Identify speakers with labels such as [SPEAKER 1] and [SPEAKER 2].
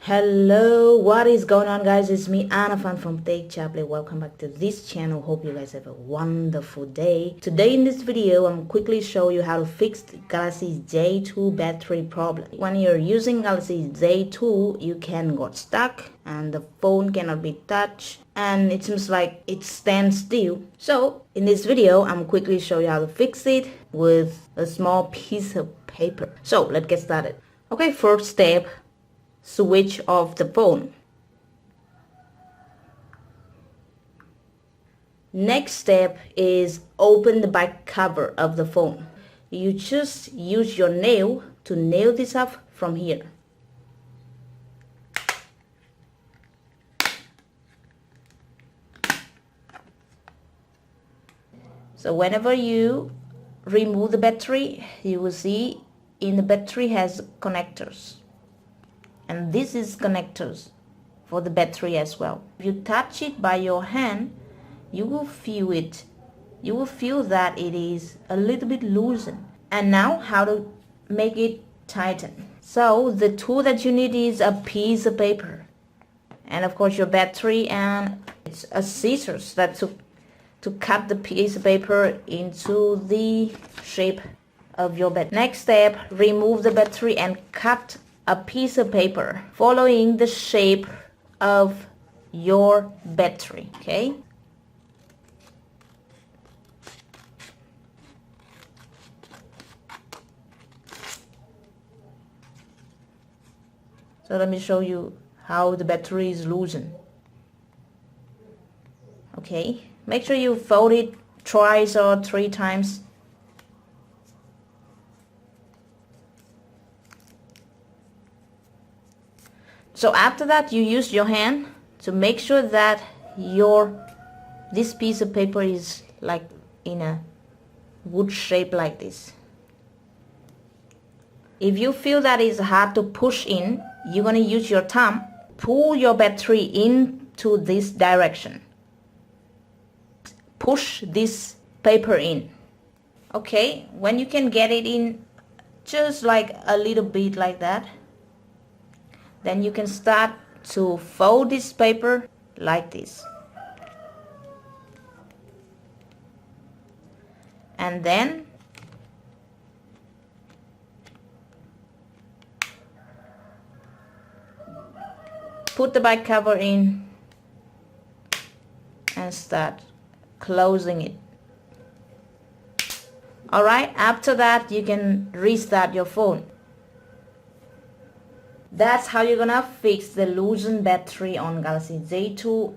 [SPEAKER 1] Hello, what is going on, guys? It's me, Anna from techaply. Welcome back to this channel. Hope you guys have a wonderful day. Today in this video, I'm quickly show you how to fix the Galaxy J2 battery problem. When you're using Galaxy J2, you can get stuck and the phone cannot be touched and it seems like it stands still. So in this video, I'm quickly show you how to fix it with a small piece of paper. So let's get started. Okay, first step, switch off the phone. Next step is open the back cover of the phone. You just use your nail to nail this up from here. So whenever you remove the battery, you will see in the battery has connectors. And this is connectors for the battery as well. If you touch it by your hand, you will feel it. You will feel that it is a little bit loosened. And now how to make it tighten. So the tool that you need is a piece of paper. And of course your battery, and it's a scissors that to cut the piece of paper into the shape of your battery. Next step, remove the battery and cut a piece of paper following the shape of your battery. Okay, so let me show you how the battery is loosened. Okay, make sure you fold it twice or 3 times. So after that, you use your hand to make sure that this piece of paper is like in a wood shape like this. If you feel that it's hard to push in, you're going to use your thumb, pull your battery into this direction. Push this paper in. Okay, when you can get it in just like a little bit like that, then you can start to fold this paper like this. And then put the back cover in and start closing it. Alright, after that you can restart your phone. That's how you're gonna fix the loosened battery on Galaxy J2.